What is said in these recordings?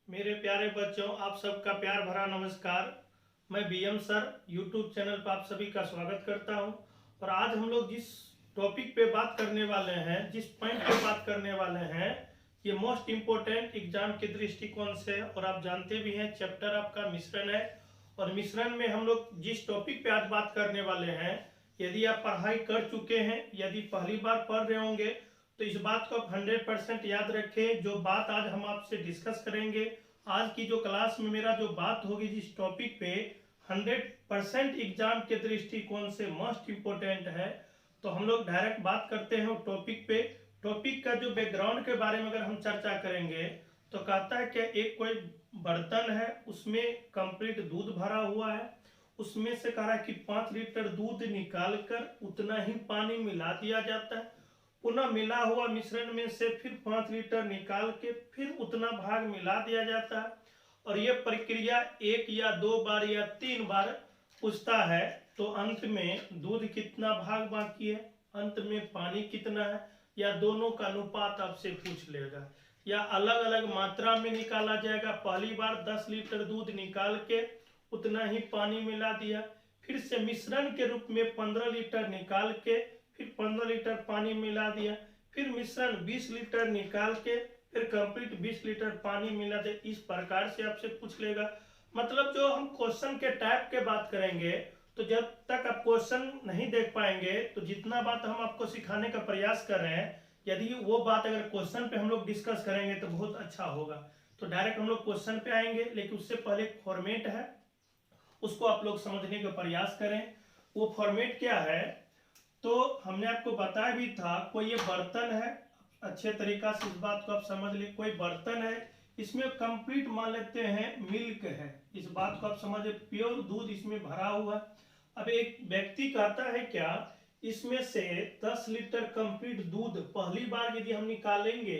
मेरे प्यारे बच्चों, आप सबका प्यार भरा नमस्कार। मैं बीएम सर यूट्यूब चैनल पर आप सभी का स्वागत करता हूं। और आज हम लोग जिस टॉपिक पे बात करने वाले हैं, जिस पॉइंट पे बात करने वाले हैं, ये मोस्ट इम्पोर्टेंट एग्जाम के दृष्टिकोण से, और आप जानते भी हैं चैप्टर आपका मिश्रण है। और मिश्रण में हम लोग जिस टॉपिक पे आज बात करने वाले हैं, यदि आप पढ़ाई कर चुके हैं, यदि पहली बार पढ़ रहे होंगे, तो इस बात को आप 100% याद रखें। जो बात आज हम आपसे डिस्कस करेंगे, आज की जो क्लास में मेरा जो बात होगी जिस टॉपिक पे, 100% एग्जाम के दृष्टिकोण से मोस्ट इम्पोर्टेंट है। तो हम लोग डायरेक्ट बात करते हैं टॉपिक पे। टॉपिक का जो बैकग्राउंड के बारे में अगर हम चर्चा करेंगे, तो कहता है कि एक कोई बर्तन है, उसमें कंप्लीट दूध भरा हुआ है। उसमें से कह रहा है कि 5 लीटर दूध निकालकर उतना ही पानी मिला दिया जाता है। पुनः मिला हुआ मिश्रण में से फिर 5 लीटर निकाल के फिर उतना भाग मिला दिया जाता है। और यह प्रक्रिया 1 या 2 बार या 3 बार पूछता है। तो अंत में दूध कितना भाग बाकी है, अंत में पानी कितना है, या दोनों का अनुपात आपसे पूछ लेगा, या अलग अलग मात्रा में निकाला जाएगा। पहली बार 10 लीटर दूध निकाल के उतना ही पानी मिला दिया, फिर से मिश्रण के रूप में 15 लीटर निकाल के फिर 15 लीटर पानी मिला दिया, फिर मिश्रण 20 लीटर निकाल के फिर कंप्लीट 20 लीटर पानी मिला दे। इस प्रकार से आपसे पूछ लेगा। मतलब जो हम क्वेश्चन के टाइप के बात करेंगे, तो जब तक आप क्वेश्चन नहीं देख पाएंगे, तो जितना बात हम आपको सिखाने का प्रयास कर रहे हैं, यदि वो बात अगर क्वेश्चन पे हम लोग डिस्कस करेंगे तो बहुत अच्छा होगा। तो डायरेक्ट हम लोग क्वेश्चन पे आएंगे, लेकिन उससे पहले एक फॉर्मेट है, उसको आप लोग समझने का प्रयास करें। वो फॉर्मेट क्या है, तो हमने आपको बताया भी था, कोई ये बर्तन है, अच्छे तरीका से इस बात को आप समझ ले। कोई बर्तन है, इसमें कंप्लीट मान लेते हैं मिल्क है, इस बात को आप समझे, प्योर दूध इसमें भरा हुआ। अब एक व्यक्ति कहता है क्या, इसमें से 10 लीटर कंप्लीट दूध पहली बार यदि हम निकालेंगे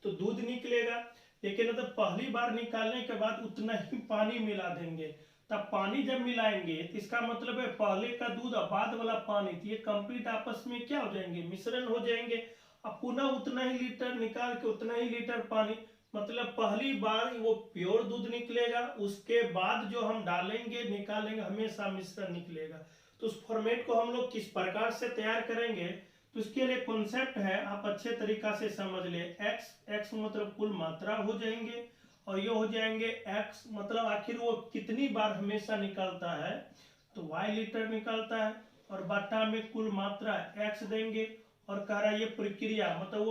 तो दूध निकलेगा, लेकिन मतलब पहली बार निकालने के बाद उतना ही पानी मिला देंगे। तब पानी जब मिलाएंगे तो इसका मतलब है पहले का दूध और बाद वाला पानी, तो ये कंप्लीट आपस में क्या हो जाएंगे, मिश्रण हो जाएंगे। अब पुनः उतना ही लीटर निकाल के उतना ही लीटर पानी, मतलब पहली बार वो प्योर दूध निकलेगा, उसके बाद जो हम डालेंगे निकालेंगे हमेशा मिश्रण निकलेगा। तो उस फॉर्मेट को हम लोग किस प्रकार से तैयार करेंगे, तो इसके लिए कॉन्सेप्ट है, आप अच्छे तरीका से समझ ले। एक्स मतलब कुल मात्रा हो जाएंगे, और ये हो जाएंगे x मतलब आखिर वो कितनी बार हमेशा निकलता है, तो y लीटर निकलता है, और बटा में कुल मात्रा x देंगे। और कह रहा है ये प्रक्रिया मतलब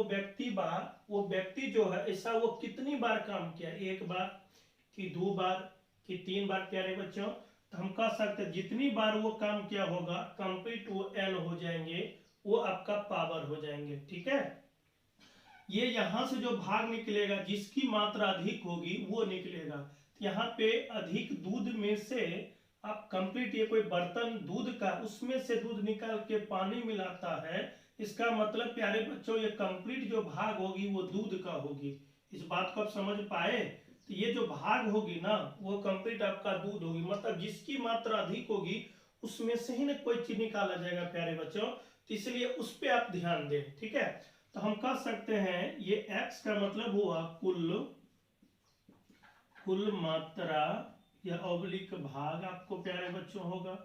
वो व्यक्ति जो है ऐसा वो कितनी बार काम किया, 1 बार कि 2 बार कि 3 बार। प्यारे बच्चों, तो हम कह सकते हैं जितनी बार वो काम किया होगा कंप्लीट वो n हो जाएंगे, वो आपका पावर हो जाएंगे। ठीक है, ये यहां से जो भाग निकलेगा जिसकी मात्रा अधिक होगी वो निकलेगा। यहाँ पे अधिक दूध में से आप कंप्लीट, ये कोई बर्तन दूध का, उसमें से दूध निकाल के पानी मिलाता है, इसका मतलब प्यारे बच्चों ये कंप्लीट जो भाग होगी वो दूध का होगी। इस बात को आप समझ पाए, तो ये जो भाग होगी ना वो कंप्लीट आपका दूध होगी, मतलब जिसकी मात्रा अधिक होगी उसमें से ही ना कोई चीज निकाला जाएगा प्यारे बच्चों। तो इसलिए उस पर आप ध्यान दें। ठीक है, तो हम कह सकते हैं ये x का मतलब हुआ कुल मात्रा या ऑब्लिक भाग आपको प्यारे बच्चों होगा।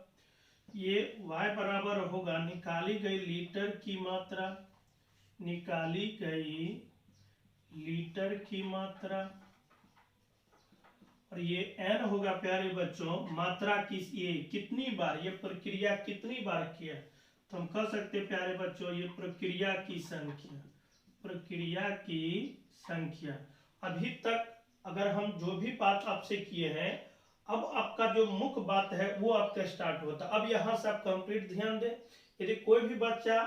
ये y बराबर होगा निकाली गई लीटर की मात्रा, निकाली गई लीटर की मात्रा, और ये n होगा प्यारे बच्चों मात्रा की, ये कितनी बार, ये प्रक्रिया कितनी बार किया। तो हम कह सकते प्यारे बच्चों ये प्रक्रिया की संख्या, प्रक्रिया की संख्या। अभी तक अगर हम जो भी बात आपसे किए हैं, अब आपका जो मुख्य बात है वो आपका स्टार्ट होता है। अब यहाँ से आप कंप्लीट ध्यान दें। यदि कोई भी बच्चा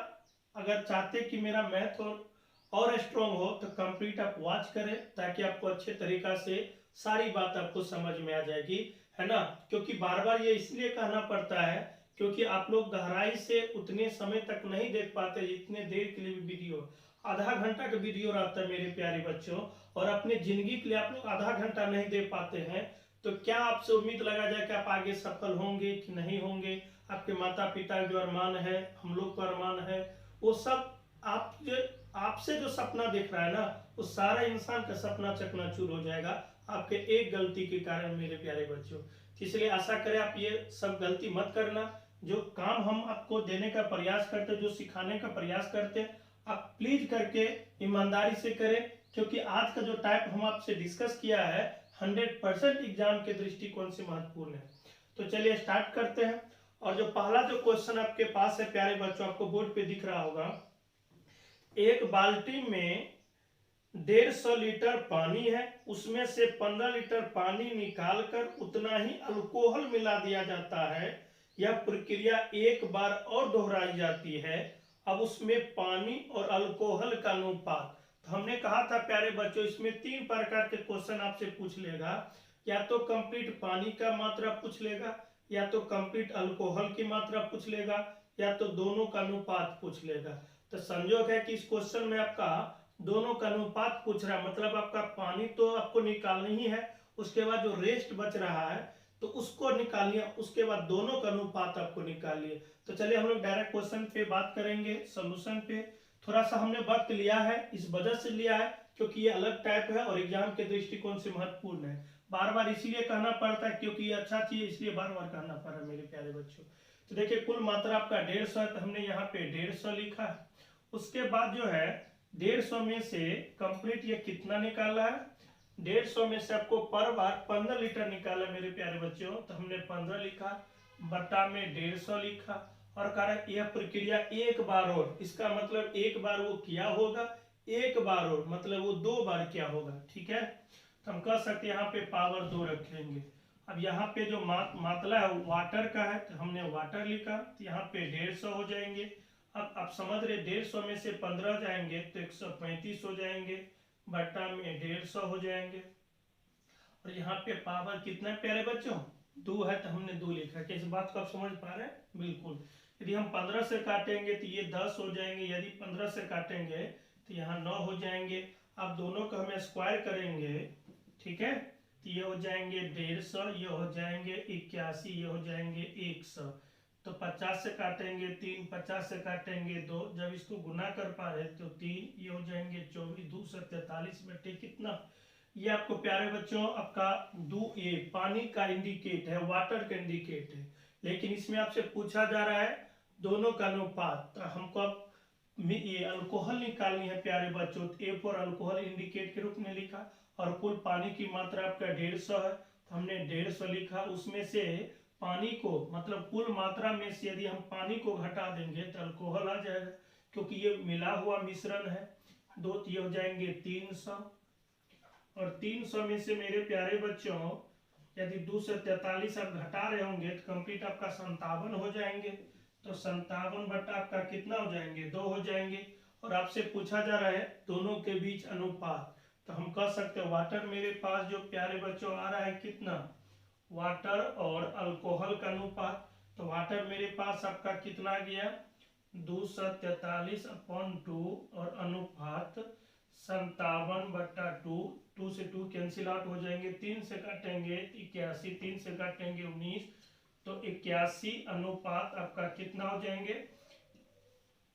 अगर चाहते कि मेरा मैथ और स्ट्रॉन्ग हो, तो कंप्लीट आप वॉच करें, ताकि आपको अच्छे तरीका से सारी बात आपको समझ में आ जाएगी, है ना। क्योंकि बार बार ये इसलिए कहना पड़ता है क्योंकि आप लोग गहराई से उतने समय तक नहीं देख पाते जितने देर के लिए भी वीडियो, आधा घंटा का वीडियो रहता है मेरे प्यारे बच्चों, और अपने जिंदगी के लिए आप लोग आधा घंटा नहीं दे पाते हैं। तो क्या आपसे उम्मीद लगा जाए कि आप आगे सफल होंगे कि नहीं होंगे। आपके माता पिता जो अरमान है, हम लोग का अरमान है, वो सब आपसे जो सपना देख रहा है ना, वो सारा इंसान का सपना चकनाचूर हो जाएगा आपके एक गलती के कारण मेरे प्यारे बच्चों। इसलिए आशा करें आप ये सब गलती मत करना। जो काम हम आपको देने का प्रयास करते हैं, जो सिखाने का प्रयास करते हैं, आप प्लीज करके ईमानदारी से करें, क्योंकि आज का जो टाइप हम आपसे डिस्कस किया है 100% एग्जाम के दृष्टिकोण से महत्वपूर्ण है। तो चलिए स्टार्ट करते हैं। और जो पहला जो क्वेश्चन आपके पास है प्यारे बच्चों, आपको बोर्ड पे दिख रहा होगा, एक बाल्टी में 150 लीटर पानी है, उसमें से 15 लीटर पानी निकालकर उतना ही अल्कोहल मिला दिया जाता है। यह प्रक्रिया एक बार और दोहराई जाती है। अब उसमें पानी और अल्कोहल का अनुपात। तो हमने कहा था प्यारे बच्चों, इसमें 3 प्रकार के क्वेश्चन आपसे पूछ लेगा। या तो कंप्लीट पानी का मात्रा पूछ लेगा, या तो कंप्लीट अल्कोहल की मात्रा पूछ लेगा, या तो दोनों का अनुपात पूछ लेगा। तो संयोग है कि इस क्वेश्चन में आपका दोनों का अनुपात पूछ रहा है, मतलब आपका पानी तो आपको निकालना ही है, उसके बाद जो रेस्ट बच रहा है तो उसको निकालिए, उसके बाद दोनों का अनुपात आपको निकालिए। तो चलिए हम लोग डायरेक्ट क्वेश्चन पे बात करेंगे, सोल्यूशन पे। थोड़ा सा हमने वक्त लिया है, इस वजह से लिया है क्योंकि ये अलग टाइप है और एग्जाम के दृष्टिकोण से महत्वपूर्ण है। बार बार इसीलिए कहना पड़ता है क्योंकि ये अच्छा चीज, इसलिए बार बार कहना पड़ रहा है मेरे प्यारे बच्चों। तो देखिए कुल मात्रा आपका 150 है, तो हमने यहाँ पे 150 लिखा है। उसके बाद जो है 150 में से कंप्लीट ये कितना निकाला है, 150 में से आपको पर बार 15 लीटर निकाला मेरे प्यारे बच्चों, तो हमने 15 लिखा, बटा में 150 लिखा। और कह रहा है यह प्रक्रिया एक बार और, इसका मतलब एक बार वो किया होगा, एक बार और मतलब वो 2 बार क्या होगा। ठीक है, तो हम कह सकते हैं यहाँ पे पावर 2 रखेंगे। अब यहाँ पे जो मात्रा है वाटर का है, तो हमने वाटर लिखा, तो यहाँ पे 150 हो जाएंगे। अब आप समझ रहे 150 में से 15 जाएंगे तो 135 हो जाएंगे, बटा में 150 हो जाएंगे। और यहाँ पे पावर कितना प्यारे बच्चों, 2 है, तो हमने 2 लिखा। क्या इस बात को आप समझ पा रहे हैं? बिल्कुल। यदि हम 15 से काटेंगे तो ये 10 हो जाएंगे, यदि 15 से काटेंगे तो यहाँ 9 हो जाएंगे। अब दोनों को हमें स्क्वायर करेंगे, ठीक है, तो ये हो जाएंगे 150, ये हो जाएंगे 81, ये हो जाएंगे 100। तो 50 से काटेंगे 3, 50 से काटेंगे 2, जब इसको गुना कर पा रहे तो 3, ये हो जाएंगे 24, 2 से 43 बटे कितना। ये आपको प्यारे बच्चों आपका 2A पानी का इंडिकेट है, वाटर का इंडिकेट है, लेकिन इसमें आपसे पूछा जा रहा है दोनों का अनुपात। तो हमको अब ये अल्कोहल निकालनी है प्यारे बच्चों, तो A फॉर अल्कोहल इंडिकेट के रूप में लिखा। और कुल पानी की मात्रा आपका 150 है, तो हमने 150 लिखा। उसमें से पानी को मतलब कुल मात्रा में से यदि हम पानी को घटा देंगे तो अल्कोहल आ जाएगा, क्योंकि ये मिला हुआ मिश्रण है। 2 ये हो जाएंगे 300, और 300 में से मेरे प्यारे बच्चों यदि 2 से 43 आप घटा रहे होंगे तो कंप्लीट आपका 57 हो जाएंगे। तो 57 बटा आपका कितना हो जाएंगे, 2 हो जाएंगे। और आपसे पूछा जा रहा है दोनों के बीच अनुपात, तो हम कह सकते हैं वाटर मेरे पास जो प्यारे बच्चों आ रहा है कितना, वाटर और अल्कोहल का अनुपात। तो वाटर मेरे पास आपका कितना गया 243/2 और अनुपात 57/2। 2 से 2 कैंसिल आउट हो जाएंगे, 3 से काटेंगे 81, 3 से काटेंगे 19, तो 81 अनुपात आपका कितना हो जाएंगे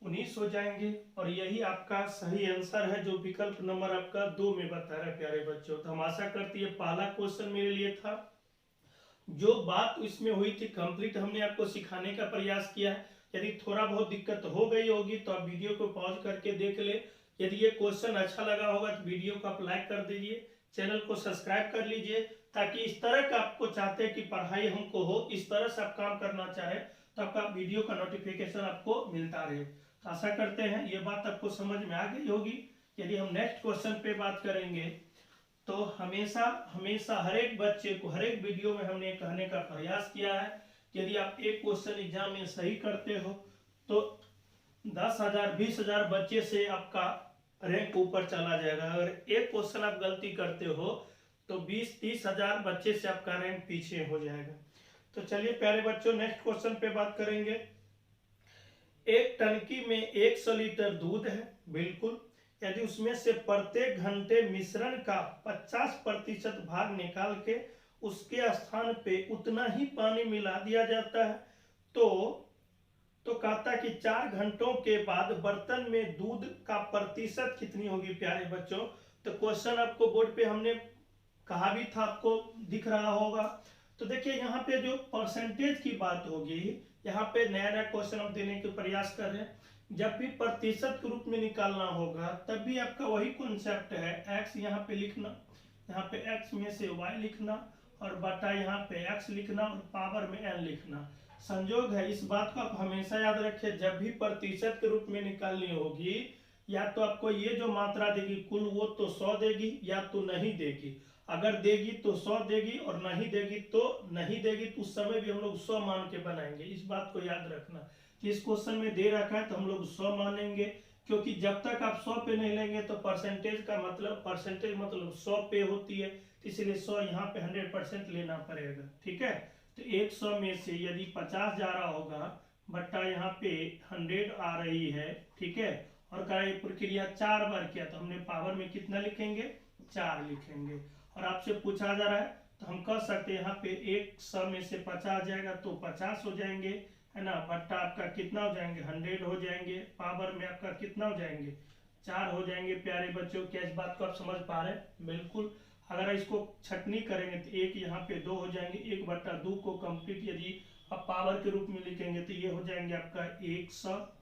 19 हो जाएंगे। और यही आपका सही आंसर है जो विकल्प नंबर आपका 2 में बता रहा है प्यारे बच्चों। तो हम आशा करती है पहला क्वेश्चन मेरे लिए था, जो बात इसमें हुई थी कंप्लीट हमने आपको सिखाने का प्रयास किया है। यदि थोड़ा बहुत दिक्कत हो गई होगी तो आप वीडियो को पॉज करके देख ले। यदि ये क्वेश्चन अच्छा लगा होगा तो वीडियो को आप लाइक कर दीजिए, चैनल को सब्सक्राइब कर लीजिए, ताकि इस तरह का आपको चाहते हैं कि पढ़ाई हमको हो, इस तरह से आप काम करना चाहे तो आपका वीडियो का नोटिफिकेशन आपको मिलता रहे। तो आशा करते हैं ये बात आपको समझ में आ गई होगी। यदि हम नेक्स्ट क्वेश्चन पे बात करेंगे तो हमेशा हमेशा हर एक बच्चे को हर एक वीडियो में हमने कहने का प्रयास किया है कि यदि आप एक क्वेश्चन एग्जाम में सही करते हो तो 10,000 20,000 बच्चे से आपका रैंक ऊपर चला जाएगा। अगर एक क्वेश्चन आप गलती करते हो तो 20-30 हजार बच्चे से आपका रैंक पीछे हो जाएगा। तो चलिए प्यारे बच्चों नेक्स्ट क्वेश्चन पे बात करेंगे। एक टंकी में 100 लीटर दूध है, बिल्कुल, यदि उसमें से प्रत्येक घंटे मिश्रण का 50% भाग निकाल के उसके स्थान पे उतना ही पानी मिला दिया जाता है तो कहता कि 4 घंटों के बाद बर्तन में दूध का प्रतिशत कितनी होगी प्यारे बच्चों। तो क्वेश्चन आपको बोर्ड पे हमने कहा भी था, आपको दिख रहा होगा। तो देखिए यहाँ पे जो परसेंटेज की बात होगी, यहाँ पे नया नया क्वेश्चन हम देने के प्रयास कर रहे हैं। जब भी प्रतिशत के रूप में निकालना होगा तब भी आपका वही कॉन्सेप्ट है, x यहाँ पे लिखना, यहाँ पे x में से y लिखना और बटा यहाँ पे x लिखना और पावर में n लिखना। संयोग है, इस बात को आप हमेशा याद रखिए, जब भी प्रतिशत के रूप में निकालनी होगी या तो आपको ये जो मात्रा देगी कुल वो तो 100 देगी या तो नहीं देगी। अगर देगी तो 100 देगी और नहीं देगी तो नहीं देगी, तो उस समय भी हम लोग 100 मान के बनाएंगे। इस बात को याद रखना कि इस क्वेश्चन में दे रखा है तो हम लोग 100 मानेंगे, क्योंकि जब तक आप 100 पे नहीं लेंगे तो परसेंटेज का मतलब, परसेंटेज मतलब 100 पे होती है, तो इसलिए 100 यहाँ पे 100% लेना पड़ेगा। ठीक है, तो 100 में से यदि 50 जा रहा होगा बट्टा यहाँ पे 100 आ रही है, ठीक है, और प्रक्रिया 4 बार किया तो हमने पावर में कितना लिखेंगे, 4 लिखेंगे। और आपसे पूछा जा रहा है तो हम कह सकते हैं यहाँ पे 100 में से 50 जाएगा तो 50 हो जाएंगे, है ना, बट्टा आपका कितना हो जाएंगे, 100 हो जाएंगे, पावर में आपका कितना हो जाएंगे, 4 हो जाएंगे। प्यारे बच्चों, क्या इस बात को आप समझ पा रहे हैं? बिल्कुल। अगर इसको छटनी करेंगे तो 1 यहाँ पे 2 हो जाएंगे, 1/2 को कंप्लीट यदि आप पावर के रूप में लिखेंगे तो ये हो जाएंगे आपका 100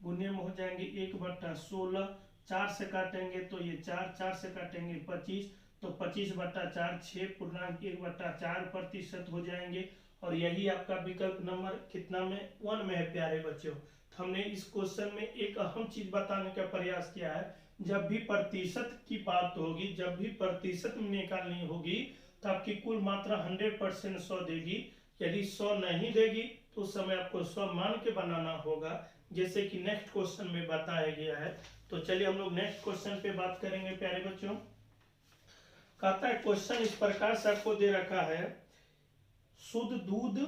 गुने में हो जाएंगे 1/16, 4 से काटेंगे तो ये 4 से काटेंगे 25, तो 25/4 6.1/4% हो जाएंगे। और यही आपका विकल्प नंबर कितना में, 1 में है प्यारे बच्चों। तो हमने इस क्वेश्चन में एक अहम चीज बताने का प्रयास किया है, जब भी प्रतिशत की बात होगी, जब भी प्रतिशत में निकालनी होगी तो आपकी कुल मात्रा 100% 100 देगी। यदि 100 नहीं देगी तो उस समय आपको 100 मान के बनाना होगा, जैसे कि नेक्स्ट क्वेश्चन में बताया गया है। तो चलिए हम लोग नेक्स्ट क्वेश्चन पे बात करेंगे प्यारे बच्चों। कहता है क्वेश्चन इस प्रकार से आपको दे रखा है, शुद्ध दूध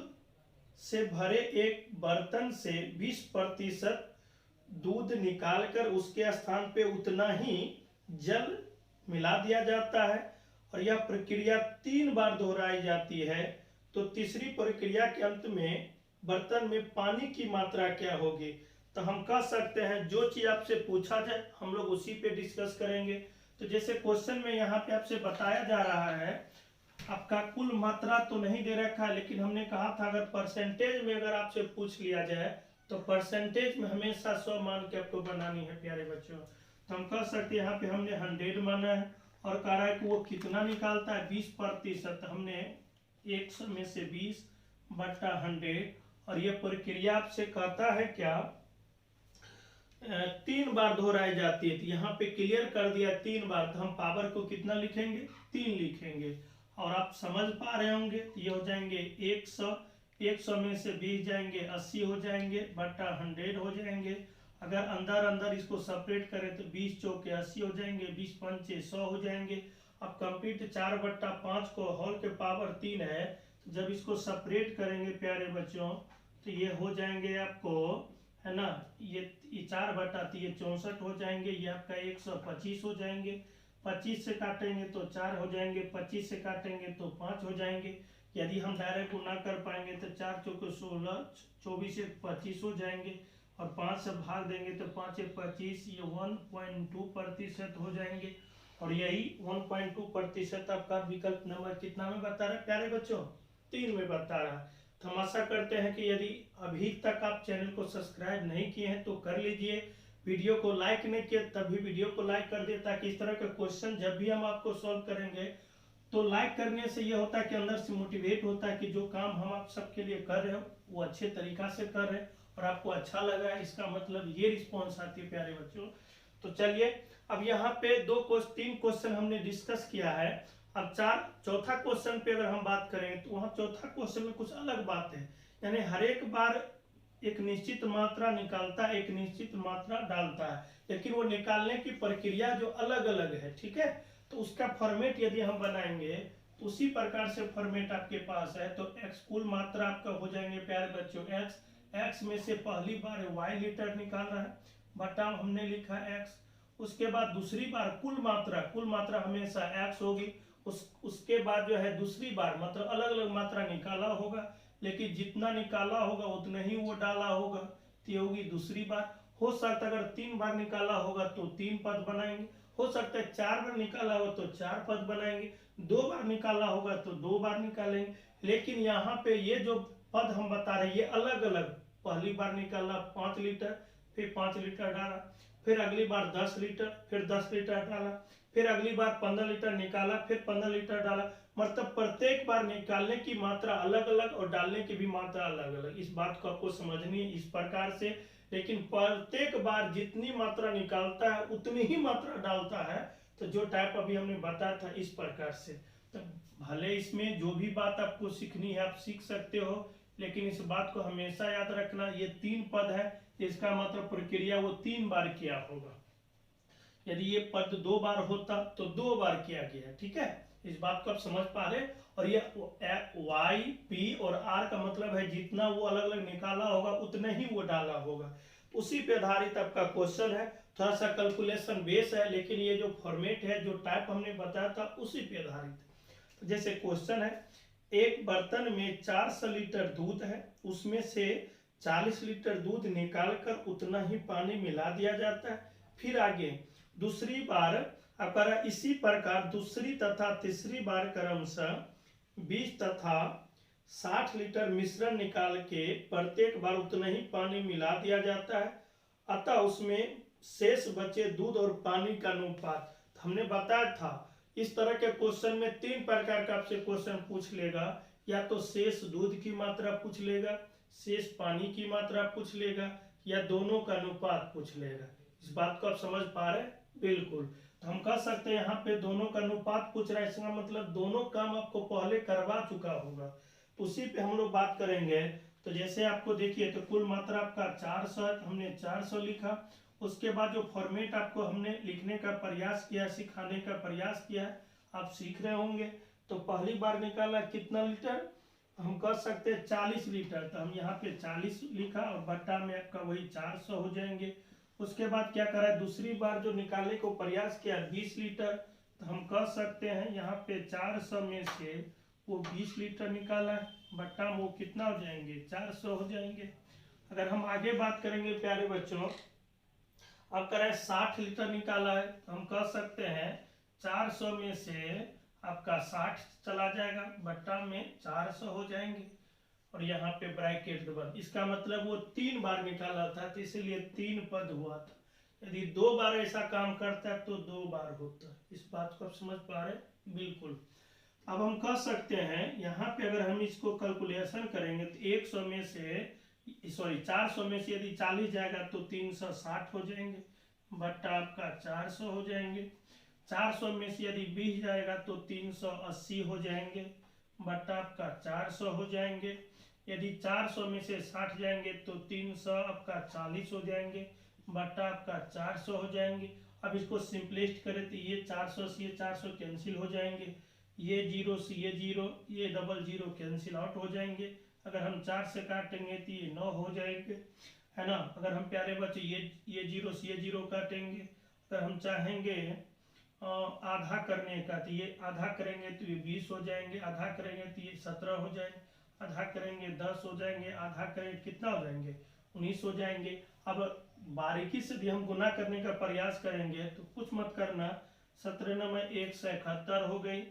से भरे एक बर्तन से 20% दूध निकालकर उसके स्थान पे उतना ही जल मिला दिया जाता है और यह प्रक्रिया 3 बार दोहराई जाती है, तो तीसरी प्रक्रिया के अंत में बर्तन में पानी की मात्रा क्या होगी। तो हम कह सकते हैं जो चीज आपसे पूछा जाए हम लोग उसी पे डिस्कस करेंगे। तो जैसे क्वेश्चन में यहाँ पे आपसे बताया जा रहा है, आपका कुल मात्रा तो नहीं दे रखा है, लेकिन हमने कहा था अगर परसेंटेज में अगर आपसे पूछ लिया जाए तो परसेंटेज में हमेशा 100 मान के आपको बनानी है प्यारे बच्चों। तो हम कह सकते हैं यहाँ पे हमने 100 माना है और कह रहा है कि वो कितना निकालता है, 20%। हमने 100 में से 20/100 और ये प्रक्रिया आपसे कहता है क्या, 3 बार दोहराई जाती है। तो यहाँ पे क्लियर कर दिया 3 बार, तो हम पावर को कितना लिखेंगे, 3 लिखेंगे। और आप समझ पा रहे होंगे, ये हो जाएंगे 100 में से 20 जाएंगे 80 हो जाएंगे बट्टा 100 हो जाएंगे। अगर अंदर अंदर इसको सेपरेट करें तो 20 चौके 80 हो जाएंगे, 20 पंचे 100 हो जाएंगे। अब कंप्लीट 4/5 को होल के पावर 3 है, तो जब इसको सेपरेट करेंगे प्यारे बच्चों तो ये हो जाएंगे आपको, है ना, ये 4/3 64 हो जाएंगे, ये आपका 125 हो जाएंगे। 25 से काटेंगे तो 4 हो जाएंगे, 25 से काटेंगे तो 5 हो जाएंगे। यदि हम डायरेक्ट को ना कर पाएंगे तो 4 चौके 16, 24 से 25 हो जाएंगे और 5 से भाग देंगे तो 5 से 25, ये 1.2% हो जाएंगे। और यही 1.2% आपका विकल्प नंबर कितना में बता रहा है प्यारे बच्चों, 3 में बता रहा है। तो हम आशा करते हैं कि यदि अभी तक आप चैनल को सब्सक्राइब नहीं किए हैं तो कर लीजिए, वीडियो को लाइक नहीं किए तभी वीडियो को लाइक कर दिए, ताकि इस तरह के क्वेश्चन जब भी हम आपको सॉल्व करेंगे तो लाइक करने से ये होता है कि अंदर से मोटिवेट होता है कि जो काम हम आप सबके लिए कर रहे हो वो अच्छे तरीका से कर रहे हैं और आपको अच्छा लगा है, इसका मतलब ये रिस्पॉन्स आती है प्यारे बच्चों। तो चलिए अब यहाँ पे 3 क्वेश्चन हमने डिस्कस किया है। अब चौथा क्वेश्चन पे अगर हम बात करें तो वहाँ चौथा क्वेश्चन में कुछ अलग बात है, यानी हर एक बार एक निश्चित मात्रा निकालता है, एक निश्चित मात्रा डालता है, लेकिन वो निकालने की प्रक्रिया जो अलग अलग है। ठीक है, तो उसका फॉर्मेट यदि हम बनाएंगे तो उसी प्रकार से फॉर्मेट आपके पास है। तो x कुल मात्रा आपका हो जाएंगे प्यारे बच्चों x में से पहली बार y लीटर निकाल रहा है बटा हमने लिखा x, उसके बाद दूसरी बार कुल मात्रा हमेशा x होगी, उसके बाद जो है दूसरी बार मतलब अलग अलग मात्रा निकाला होगा, लेकिन जितना निकाला होगा उतना ही वो डाला होगा, तो ये होगी दूसरी बार। हो सकता है अगर 3 बार निकाला होगा तो 3 पद बनाएंगे, हो सकता है 4 बार निकाला हो तो 4 पद बनाएंगे। 2 बार निकालना होगा तो 2 बार निकालेंगे। लेकिन यहाँ पे ये जो पद हम बता रहे हैं ये अलग अलग, पहली बार निकाला 5 लीटर, फिर 5 लीटर डाला, फिर अगली बार 10 लीटर, फिर 10 लीटर डाला, फिर अगली बार 15 लीटर निकाला, फिर 15 लीटर डाला। मतलब प्रत्येक बार निकालने की मात्रा अलग अलग और डालने की भी मात्रा अलग अलग। इस बात को आपको समझनी है इस प्रकार से। लेकिन प्रत्येक बार जितनी मात्रा निकालता है उतनी ही मात्रा डालता है। तो जो टाइप अभी हमने बताया था इस प्रकार से। तो भले इसमें जो भी बात आपको सीखनी है आप सीख सकते हो, लेकिन इस बात को हमेशा याद रखना, ये 3 पद है, इसका मतलब प्रक्रिया वो 3 बार किया होगा। यदि ये पद 2 बार होता तो 2 बार किया गया। ठीक है, इस बात को आप समझ पा रहे। और ये वाई पी और आर का मतलब है जितना वो अलग अलग निकाला होगा उतना ही वो डाला होगा। उसी पे आधारित आपका क्वेश्चन है, थोड़ा सा कैलकुलेशन बेस है, लेकिन ये जो फॉर्मेट है जो टाइप हमने बताया था उसी पे आधारित है। तो जैसे क्वेश्चन है, एक बर्तन में 400 लीटर दूध है, उसमें से 40 लीटर दूध निकालकर उतना ही पानी मिला दिया जाता है। फिर आगे दूसरी बार आपका इसी प्रकार दूसरी तथा तीसरी बार क्रमशः 20 तथा 60 लीटर मिश्रण निकाल के प्रत्येक बार उतना ही पानी मिला दिया जाता है। अतः उसमें शेष बचे दूध और पानी का अनुपात। हमने बताया था इस तरह के क्वेश्चन में 3 प्रकार का आपसे क्वेश्चन पूछ लेगा। या तो शेष दूध की मात्रा पूछ लेगा, शेष पानी की मात्रा पूछ लेगा, या दोनों का अनुपात पूछ लेगा। इस बात को आप समझ पा रहे हैं? बिल्कुल। तो हम कह सकते हैं यहाँ पे दोनों का अनुपात पूछ रहा है, इसका मतलब दोनों काम आपको पहले करवा चुका होगा। तो उसी पे हम लोग बात करेंगे। तो जैसे आपको देखिए, तो कुल मात्रा आपका 400 है, हमने 400 लिखा। उसके बाद जो फॉर्मेट आपको हमने लिखने का प्रयास किया, सिखाने का प्रयास किया, आप सीख रहे होंगे। तो पहली बार निकाला कितना लीटर, हम कह सकते हैं 40 लीटर। तो हम यहाँ पे 40 लिखा और बट्टा में आपका वही 400 हो जाएंगे। उसके बाद क्या करा, दूसरी बार जो निकालने को प्रयास किया 20 लीटर। तो हम कह सकते हैं यहाँ पे 400 में से वो 20 लीटर निकाला, बट्टा में वो कितना हो जाएंगे, 400 हो जाएंगे। अगर हम आगे बात करेंगे प्यारे बच्चों, अब करें 60 लीटर निकाला है, तो हम कह सकते हैं 400 में से आपका 60 चला जाएगा, बट्टा में 400 हो जाएंगे। और यहाँ पे ब्रैकेट बंद। इसका मतलब वो 3 बार निकाला था, तो इसीलिए 3 पद हुआ था। यदि 2 बार ऐसा काम करता है तो 2 बार होता है। इस बात को आप समझ पा रहे? बिल्कुल। अब हम कह सकते हैं यहाँ पे अगर हम इसको कैलकुलेशन करेंगे तो 100 में से 400 में से यदि 40 जाएगा तो 360 हो जाएंगे, बट्टा आपका 400 हो जाएंगे। 400 में से यदि 20 जाएगा तो 380 हो जाएंगे, बट्टा आपका 400 हो जाएंगे। यदि 400 में से 60 जाएंगे तो 300 आपका 40 हो जाएंगे, बट्टा आपका 400 हो जाएंगे। अब इसको सिंपलिस्ट करें तो ये 400 से ये 400 कैंसिल हो जाएंगे, ये 0 से ये 0, ये डबल 0 कैंसिल आउट हो जाएंगे। अगर हम 4 से काटेंगे तो ये 9 हो जाएंगे, है ना। अगर हम प्यारे बच्चे ये 0 से ये 0 काटेंगे, अगर हम चाहेंगे आधा करने का तो ये आधा करेंगे तो ये 20 हो जाएंगे, आधा करेंगे तो ये 17 हो जाएंगे, आधा करेंगे 10 हो जाएंगे, आधा करेंगे कितना हो जाएंगे, 19 हो जाएंगे। अब बारीकी से भी हम गुना करने का प्रयास करेंगे तो कुछ मत करना, 17 में 171 हो गई।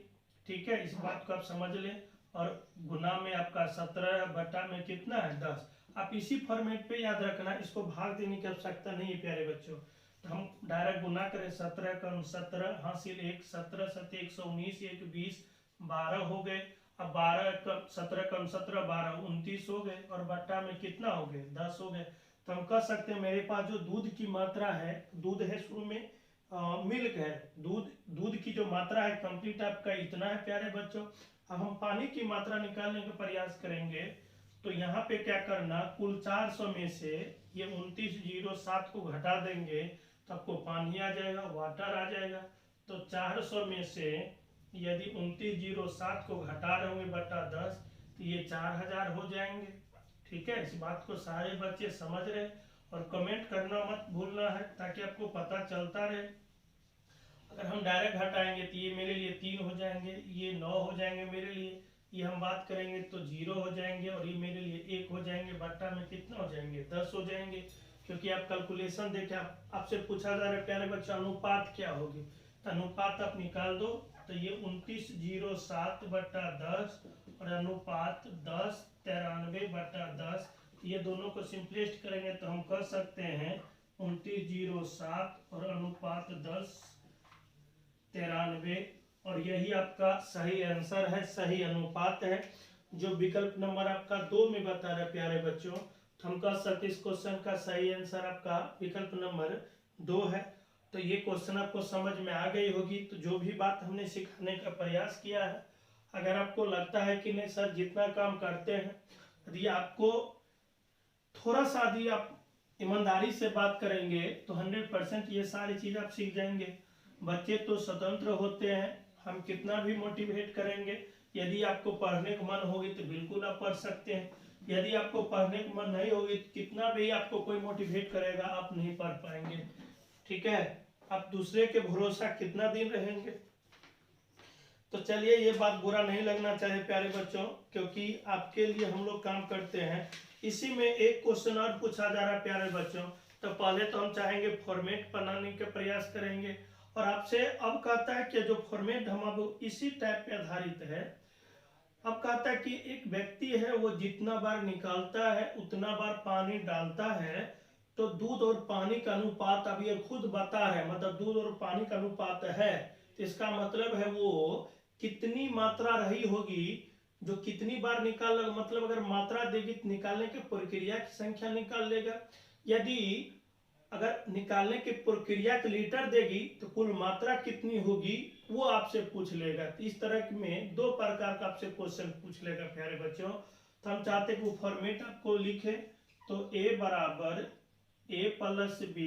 ठीक है, इस बात को आप समझ लें। और गुना में आपका 17 बटा में कितना है 10। आप इसी फॉर्मेट पे याद रखना, इसको भाग देने की आवश्यकता नहीं है प्यारे बच्चों। तो हम डायरेक्ट गुना करें, 17 कम 17 हासिल 1, 17 7 119, 1 20, 12 हो गए। अब 12 कम 17 कम 17 12 29 हो गए, और बट्टा में कितना हो गए 10 हो गए। तो हम कह सकते हैं मेरे पास जो दूध की मात्रा है, दूध है शुरू में, मिल्क है, दूध की जो मात्रा है कंप्लीट आपका इतना है प्यारे बच्चों। अब हम पानी की मात्रा निकालने का प्रयास करेंगे। तो यहाँ पे क्या करना, कुल 400 में से ये 2907 को घटा देंगे तो आपको पानी आ जाएगा, वाटर आ जाएगा। तो 400 में से यदि 2907 को घटा रहे होंगे बटा 10 तो ये 4000 हो जाएंगे। ठीक है, इस बात को सारे बच्चे समझ रहे। और कमेंट करना मत भूलना है ताकि आपको पता चलता रहे। अगर हम डायरेक्ट घटाएंगे तो ये मेरे लिए 3 हो जाएंगे, ये 9 हो जाएंगे मेरे लिए, ये हम बात करेंगे तो 0 हो जाएंगे, और ये मेरे लिए 1 हो जाएंगे, बट्टा में कितना हो जाएंगे 10 हो जाएंगे। क्योंकि आप कैलकुलेशन देखें, आपसे पूछा जा रहा है प्यारे बच्चे अनुपात क्या होगी, तो अनुपात आप निकाल दो। तो तो ये 2907/10 और अनुपात 10 93/10। ये दोनों को सिंपलिस्ट करेंगे तो हम कह सकते हैं 2907 और अनुपात 10 93, और यही आपका सही आंसर है, सही अनुपात है। जो विकल्प नंबर आपका 2 में बता रहा है प्यारे बच्चों, तो हम कह सकते इस क्वेश्चन का सही आंसर आपका विकल्प नंबर 2 है। तो ये क्वेश्चन आपको समझ में आ गई होगी। तो जो भी बात हमने सिखाने का प्रयास किया है, अगर आपको लगता है कि नहीं सर जितना काम करते हैं, यदि आपको थोड़ा सा यदि आप ईमानदारी से बात करेंगे तो 100% ये सारी चीज आप सीख जाएंगे। बच्चे तो स्वतंत्र होते हैं, हम कितना भी मोटिवेट करेंगे, यदि आपको पढ़ने का मन होगी तो बिल्कुल आप पढ़ सकते हैं। यदि आपको पढ़ने का मन नहीं होगी तो कितना भी आपको कोई मोटिवेट करेगा आप नहीं पढ़ पाएंगे। ठीक है, आप दूसरे के भरोसा कितना दिन रहेंगे। तो चलिए, ये बात बुरा नहीं लगना चाहिए प्यारे बच्चों, क्योंकि आपके लिए हम लोग काम करते हैं। इसी में एक क्वेश्चन और पूछा जा रहा है प्यारे बच्चों। तो पहले तो हम चाहेंगे फॉर्मेट बनाने का प्रयास करेंगे, और आपसे अब कहता है कि जो फॉर्मेट हम अब इसी टाइप पे आधारित है। अब कहता है कि एक व्यक्ति है, वो जितना बार निकालता है उतना बार पानी डालता है, तो दूध और पानी का अनुपात अब ये खुद बता रहा है, मतलब दूध और पानी का अनुपात है, तो इसका मतलब है वो कितनी मात्रा रही होगी, जो कितनी बार निकाल, मतलब अगर मात्रा देगी तो निकालने की प्रक्रिया की संख्या निकाल लेगा। यदि अगर निकालने की प्रक्रिया के लीटर देगी तो कुल मात्रा कितनी होगी वो आपसे पूछ लेगा। तो इस तरह में 2 प्रकार का आपसे क्वेश्चन पूछ लेगा प्यारे बच्चों। तो हम चाहते हैं कि वो फॉर्मेट आपको लिखे, तो A बराबर A प्लस B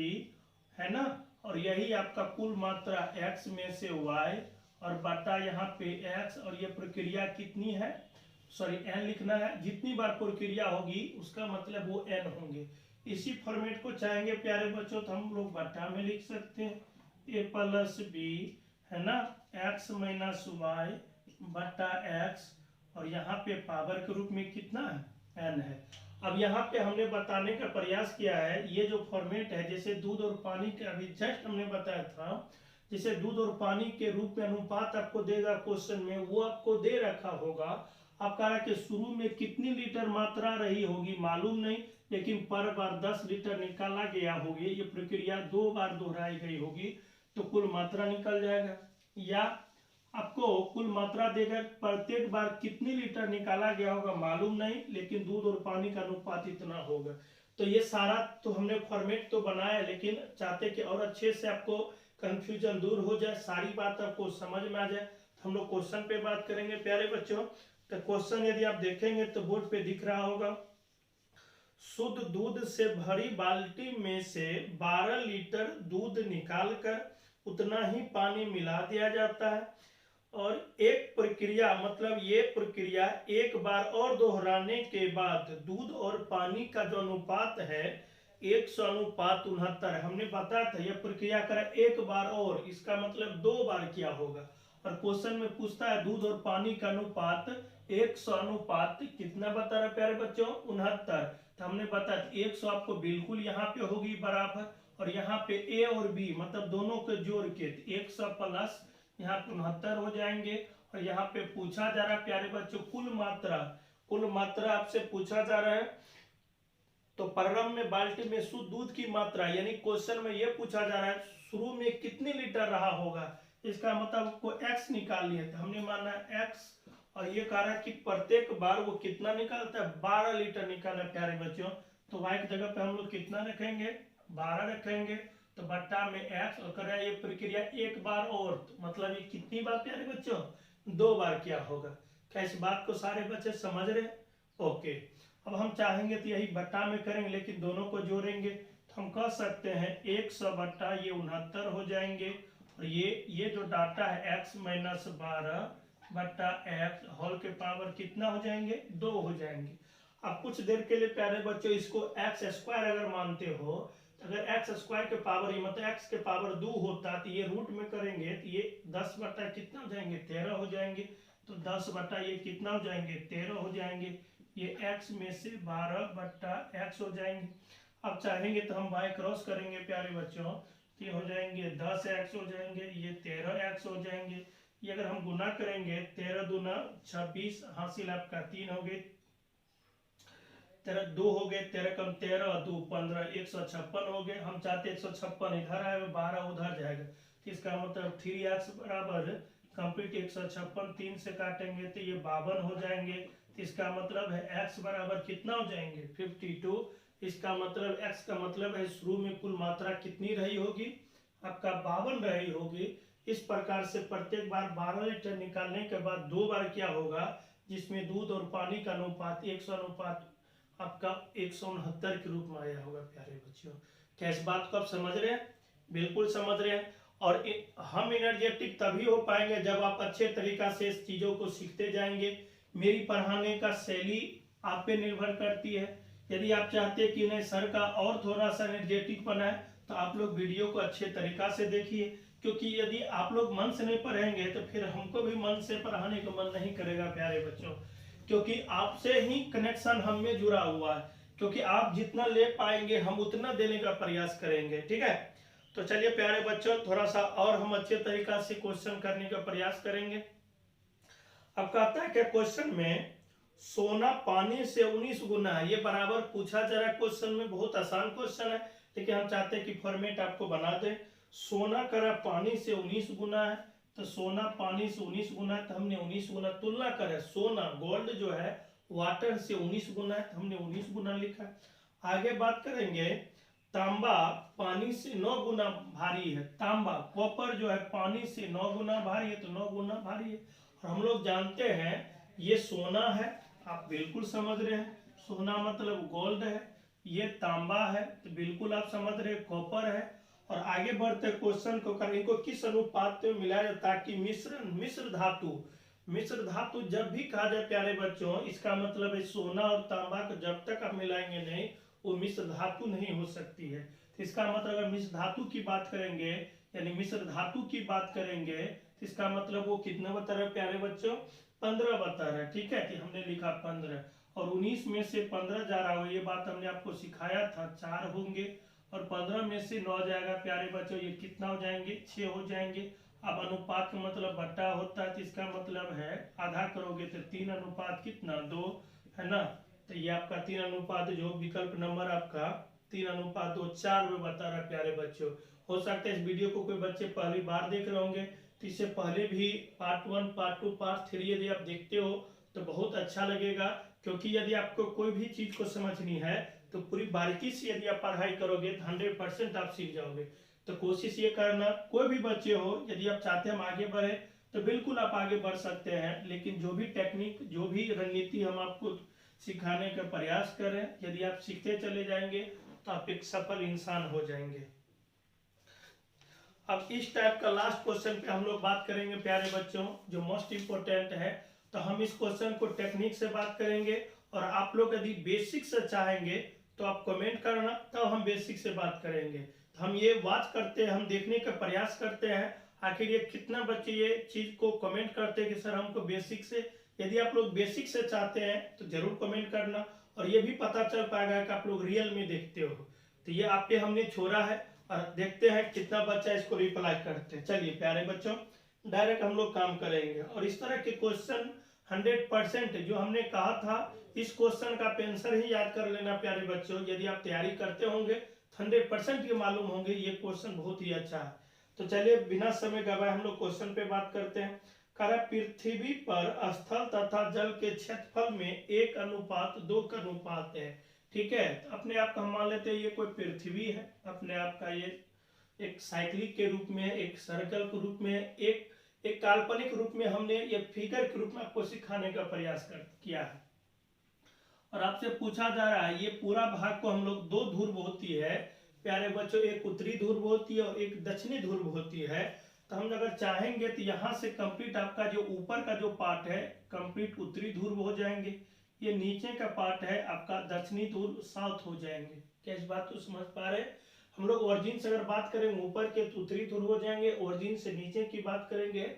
है ना, और यही आपका कुल मात्रा x में से y और बटा यहाँ पे x, और ये प्रक्रिया कितनी है, सॉरी n लिखना है, जितनी बार प्रक्रिया होगी उसका मतलब वो n होंगे। इसी फॉर्मेट को चाहेंगे प्यारे बच्चों तो हम लोग बटा में लिख सकते हैं A प्लस B है ना, x माइनस y बटा x, और यहाँ पे पावर के रूप में कितना है n है। अब यहाँ पे हमने बताने का प्रयास किया है, ये जो फॉर्मेट है, जैसे दूध और पानी के अभी जस्ट हमने बताया था, जैसे दूध और पानी के रूप में अनुपात आपको देगा क्वेश्चन में, वो आपको दे रखा होगा। आप कह रहा है कि शुरू में कितनी लीटर मात्रा रही होगी मालूम नहीं, लेकिन पर बार 10 लीटर निकाला गया होगी, ये प्रक्रिया 2 बार दोहराई गई होगी, तो कुल मात्रा निकल जाएगा। या आपको कुल मात्रा देकर प्रत्येक बार कितनी लीटर निकाला गया होगा मालूम नहीं, लेकिन दूध और पानी का अनुपात इतना होगा। तो ये सारा तो हमने फॉर्मेट तो बनाया, लेकिन चाहते कि और अच्छे से आपको कंफ्यूजन दूर हो जाए, सारी बात आपको समझ में आ जाए। तो हम लोग क्वेश्चन पे बात करेंगे प्यारे बच्चों। तो क्वेश्चन यदि आप देखेंगे तो बोर्ड पे दिख रहा होगा, शुद्ध दूध से भरी बाल्टी में से 12 लीटर दूध निकालकर उतना ही पानी मिला दिया जाता है, और एक प्रक्रिया, मतलब ये प्रक्रिया एक बार और दोहराने के बाद दूध और पानी का जो अनुपात है 100:69 हमने बताया था। यह प्रक्रिया करा एक बार और, इसका मतलब 2 बार किया होगा। और क्वेश्चन में पूछता है दूध और पानी का अनुपात 100 कितना बता रहा है प्यारे बच्चों, 69। तो हमने बताया 100 आपको बिल्कुल यहाँ पे होगी बराबर, और यहाँ पे A और B मतलब दोनों को जोड़ के 100 प्लस यहाँ 69 हो जाएंगे। और यहाँ पे पूछा जा रहा है प्यारे बच्चों कुल मात्रा, कुल मात्रा आपसे पूछा जा रहा है। तो प्रारंभ में बाल्टी में शुद्ध दूध की मात्रा, यानी क्वेश्चन में ये पूछा जा रहा है शुरू में कितनी लीटर रहा होगा, इसका मतलब आपको x निकालनी है। तो हमने माना x, और ये कह रहा है कि प्रत्येक बार वो कितना निकालता है, 12 लीटर निकालना है प्यारे बच्चों। तो y की जगह पे हम लोग कितना रखेंगे, 12 रखेंगे, तो बट्टा में x, और कर रहा है ये प्रक्रिया एक बार और, तो मतलब ये कितनी बार प्यारे बच्चों, 2 बार क्या होगा। क्या इस बात को सारे बच्चे समझ रहे हैं? ओके, अब हम चाहेंगे तो यही बट्टा में करेंगे, लेकिन दोनों को जोड़ेंगे तो हम कह सकते हैं 100 बट्टा ये 69 हो जाएंगे, और ये जो डाटा है x माइनस 12 बट्टा x होल के पावर कितना हो जाएंगे, 2 हो जाएंगे। अब कुछ देर के लिए प्यारे बच्चों इसको x स्क्वायर अगर मानते हो, तो अगर x स्क्वायर के पावर ही मतलब x के पावर 2 होता तो ये रूट में करेंगे तो ये 10 बट्टा कितना हो जाएंगे, 13 हो जाएंगे। तो 10 बट्टा ये कितना हो जाएंगे, 13 हो जाएंगे। ये x में से 12 बट्टा x हो जाएंगे। अब चाहेंगे तो हम y क्रॉस करेंगे प्यारे बच्चों, तो ये हो जाएंगे 10x हो जाएंगे, ये 13x हो जाएंगे। ये अगर हम गुना करेंगे 13 दूना 26, हासिल आपका 3 हो गए, 13 2 हो गए, 13 कम 13 2 15, 156 हो गए। हम चाहते 156 इधर आए, 12 उधर जाएगा, तो इसका मतलब 3x बराबर कंप्लीट 156 3 से काटेंगे तो ये 52 हो जाएंगे। तो इसका मतलब है x बराबर कितना हो जाएंगे 52। इसका मतलब x का मतलब है शुरू में कुल मात्रा कितनी रही होगी, आपका 52 रही होगी। इस प्रकार से प्रत्येक बार 12 लीटर निकालने के बाद 2 बार क्या होगा, जिसमें दूध और पानी का अनुपात 100 अनुपात आपका 169 के रूप में आया होगा। प्यारे बच्चों, क्या इस बात को आप समझ रहे हैं? बिल्कुल समझ रहे हैं। और हम एनर्जेटिक तभी हो पाएंगे जब आप अच्छे तरीका से इस चीजों को सीखते जाएंगे। मेरी पढ़ाने का शैली आप पे निर्भर करती है। यदि आप चाहते हैं कि नहीं सर का और थोड़ा सा एनर्जेटिक बनाए, तो आप लोग वीडियो को अच्छे तरीका से देखिए, क्योंकि यदि आप लोग मन से नहीं पढ़ेंगे तो फिर हमको भी मन से पढ़ाने का मन नहीं करेगा प्यारे बच्चों, क्योंकि आपसे ही कनेक्शन हम में जुड़ा हुआ है। क्योंकि आप जितना ले पाएंगे हम उतना देने का प्रयास करेंगे, ठीक है। तो चलिए प्यारे बच्चों, थोड़ा सा और हम अच्छे तरीका से क्वेश्चन करने का प्रयास करेंगे। अब कहता है कि क्वेश्चन में सोना पानी से 19 गुना है, ये बराबर पूछा जा रहा है क्वेश्चन में। बहुत आसान क्वेश्चन है, लेकिन हम चाहते हैं कि फॉर्मेट आपको बना दे। सोना करा पानी से 19 गुना है, तो सोना पानी से 19 गुना है, तो हमने 19 गुना तुलना करे। सोना गोल्ड जो है वाटर से 19 गुना है, तो हमने 19 गुना लिखा। आगे बात करेंगे, तांबा पानी से 9 गुना भारी है। तांबा कॉपर जो है पानी से 9 गुना भारी है, तो 9 गुना भारी है। और हम लोग जानते हैं ये सोना है, आप बिल्कुल समझ रहे हैं, सोना मतलब गोल्ड है। ये तांबा है, तो बिल्कुल आप समझ रहे हैं कॉपर है। और आगे बढ़ते क्वेश्चन को कर, इनको किस अनुपात में मिलाया जाए ताकि मिश्र धातु जब भी कहा जाए प्यारे बच्चों, इसका मतलब है सोना और तांबा को जब तक आप मिलाएंगे नहीं, वो मिश्र धातु नहीं हो सकती है। तो इसका मतलब अगर मिश्र धातु की बात करेंगे, यानी मिश्र धातु की बात करेंगे, तो इसका मतलब वो कितना बता रहे प्यारे बच्चों, 15 बता रहा है, ठीक है। कि हमने लिखा 15 और 19 में से 15 जा रहा हो, ये बात हमने आपको सिखाया था, 4 होंगे। और 15 में से 9 जाएगा प्यारे बच्चों, ये कितना हो जाएंगे, 6 हो जाएंगे। अब अनुपात का मतलब बट्टा होता है, तो इसका मतलब है आधा करोगे तो 3 अनुपात कितना 2, है ना। तो ये आपका 3 अनुपात, जो विकल्प नंबर आपका 3 अनुपात 2 4 में बता रहा है प्यारे बच्चों। हो सकता है इस वीडियो को कोई बच्चे पहली बार देख रहे होंगे, तो इससे पहले भी पार्ट 1 पार्ट 2 पार्ट 3 यदि आप देखते हो तो बहुत अच्छा लगेगा। क्योंकि यदि आपको कोई भी चीज को समझनी है तो पूरी बारीकी से यदि आप पढ़ाई करोगे तो 100% आप सीख जाओगे। तो कोशिश ये करना, कोई भी बच्चे हो, यदि आप चाहते हैं हम आगे बढ़े तो बिल्कुल आप आगे बढ़ सकते हैं। लेकिन जो भी टेक्निक, जो भी रणनीति हम आपको सिखाने का प्रयास करें, यदि आप सीखते चले जाएंगे तो आप एक सफल इंसान हो जाएंगे। अब इस टाइप का लास्ट क्वेश्चन पे हम लोग बात करेंगे प्यारे बच्चों, जो मोस्ट इंपोर्टेंट है। तो हम इस क्वेश्चन को टेक्निक से बात करेंगे, और आप लोग यदि बेसिक से चाहेंगे तो आप कमेंट करना, तब हम बेसिक से बात करेंगे। तो हम ये बात करते हैं, हम देखने का प्रयास करते हैं आखिर ये कितना बच्चे ये चीज को कमेंट करते हैं कि सर हमको बेसिक से। यदि आप लोग बेसिक से चाहते हैं तो जरूर कमेंट करना, और ये भी पता चल पाएगा कि आप लोग रियल में देखते हो। तो ये आप पे हमने छोड़ा है, और देखते हैं कितना बच्चा इसको रिप्लाई करते हैं। चलिए प्यारे बच्चों, डायरेक्ट हम लोग काम करेंगे। और इस तरह के क्वेश्चन 100% जो हमने कहा था, इस क्वेश्चन का आंसर ही याद कर लेना प्यारे बच्चों। यदि आप तैयारी करते होंगे तो 100% ये मालूम होंगे ये क्वेश्चन बहुत ही अच्छा है। तो चलिए बिना समय गवाए हम लोग क्वेश्चन पे बात करते हैं। पृथ्वी पर स्थल तथा जल के क्षेत्रफल में 1:2 का अनुपात है, ठीक है। तो अपने आप को हम मान लेते हैं ये कोई पृथ्वी है, अपने आप का ये एक साइक्लिक के रूप में, एक सर्कल के रूप में, एक काल्पनिक रूप में हमने ये फिगर के रूप में आपको सिखाने का प्रयास किया है। और आपसे पूछा जा रहा है, ये पूरा भाग को हम लोग 2 ध्रुव होती है प्यारे बच्चों, एक उत्तरी ध्रुव होती है और एक दक्षिणी ध्रुव होती है। तो हम अगर चाहेंगे तो यहाँ से कंप्लीट आपका जो ऊपर का जो पार्ट है कंप्लीट उत्तरी ध्रुव हो जाएंगे, ये नीचे का पार्ट है आपका दक्षिणी ध्रुव साउथ हो जाएंगे। क्या इस बात को समझ पा रहे हैं? हम लोग ओरिजिन से अगर बात करें ऊपर के तो उत्तरी ध्रुव हो जाएंगे, ओरिजिन से नीचे की बात करेंगे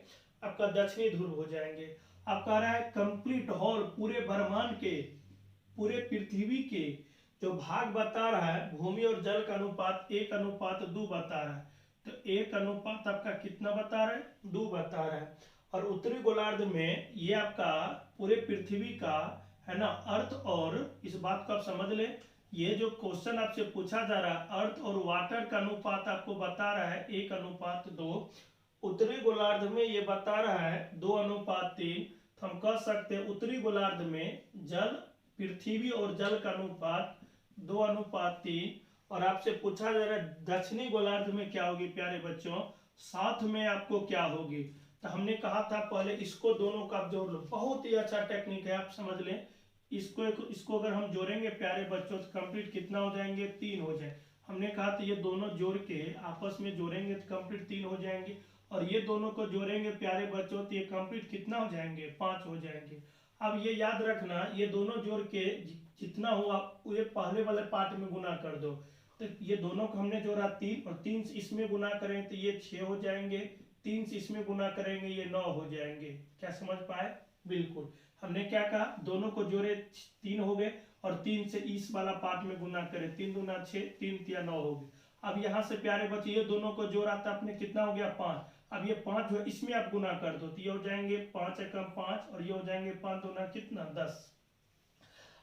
आपका दक्षिणी ध्रुव हो जाएंगे। अब कह रहा है कंप्लीट होल, पूरे ब्रह्मांड के, पूरे पृथ्वी के जो भाग बता रहा है, भूमि और जल का अनुपात 1:2 बता रहा है। तो 1 अनुपात आपका कितना बता रहा है, 2 बता रहा है। और उत्तरी गोलार्ध में ये आपका पूरे पृथ्वी का है ना अर्थ, और इस बात को आप समझ लें, ये जो क्वेश्चन आपसे पूछा जा रहा है अर्थ और वाटर का अनुपात आपको बता रहा है 1:2। उत्तरी गोलार्ध में ये बता रहा है 2:3। तो हम कह सकते हैं उत्तरी गोलार्ध में जल, पृथ्वी और जल का अनुपात 2:3। और आपसे पूछा जा रहा है दक्षिणी गोलार्ध में क्या होगी प्यारे बच्चों, साथ में आपको क्या होगी। तो हमने कहा था पहले इसको दोनों का आप जोड़ लो, बहुत ही अच्छा टेक्निक है, आप समझ लें। इसको अगर हम जोड़ेंगे प्यारे बच्चों तो कंप्लीट कितना हो जाएंगे, 3 हो जाए। हमने कहा था ये दोनों जोड़ के आपस में जोड़ेंगे तो कंप्लीट 3 हो जाएंगे, और ये दोनों को जोड़ेंगे प्यारे बच्चों तो ये कंप्लीट कितना हो जाएंगे, 5 हो जाएंगे। अब ये याद रखना, ये दोनों जोड़ के जितना हुआ ये पहले वाले पार्ट में गुना कर दो। तो ये दोनों को हमने जोड़ा 3, और 3 से इसमें गुना करें तो ये 6 हो जाएंगे, 3 से इसमें गुना करेंगे ये 9 हो जाएंगे। क्या समझ पाए? बिल्कुल। हमने क्या कहा, दोनों को जोड़े 3 हो गए, और 3 से इस वाला पार्ट में गुना करें, 3 दूना 6, 3 तिया 9 हो गए। अब यहाँ से प्यारे बच्चे ये दोनों को जोड़ा था अपने कितना हो गया, 5। अब ये 5 जो इसमें आप गुना कर दो तो ये हो जाएंगे 5 एकम 5, और ये हो जाएंगे 5 दूना कितना, 10।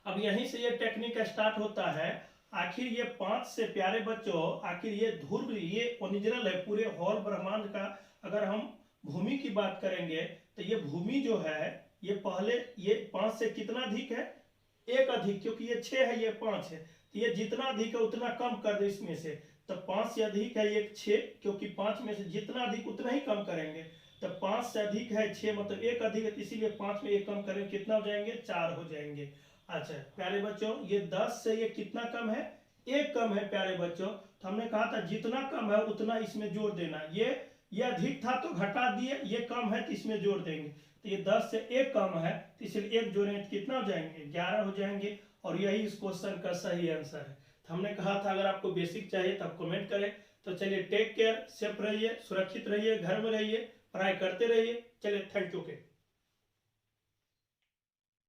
अब यहीं से ये टेक्निक स्टार्ट होता है। आखिर ये 5 से प्यारे बच्चों, आखिर ये ध्रुव, ये ओरिजिनल है पूरे हॉल ब्रह्मांड का। अगर हम भूमि की बात करेंगे तो ये भूमि जो है ये पहले ये 5 से कितना अधिक है, 1 अधिक, क्योंकि ये 6 है ये 5 है, तो ये जितना अधिक है उतना कम कर दो इसमें से। तो 5 से अधिक है ये 6, क्योंकि 5 में से जितना अधिक उतना ही कम करेंगे। तो 5 से अधिक है 6, मतलब 1 अधिक है, इसीलिए 5 में 1 कम करेंगे, कितना हो जाएंगे, 4 हो जाएंगे। अच्छा प्यारे बच्चों, ये 10 से ये कितना कम है, 1 कम है प्यारे बच्चों। तो हमने कहा था जितना कम है उतना इसमें जोड़ देना। ये अधिक था तो घटा दिए, ये कम है तो इसमें जोड़ देंगे। तो ये 10 से 1 कम है तो इसलिए 1 जोड़ेंगे तो कितना हो जाएंगे, 11 हो जाएंगे। और यही इस क्वेश्चन का सही आंसर है। तो हमने कहा था अगर आपको बेसिक चाहिए तो आप कमेंट करें। तो चलिए, टेक केयर, सेफ रहिए, सुरक्षित रहिए, घर में रहिए, पढ़ाई करते रहिए। चलिए, थैंक यू।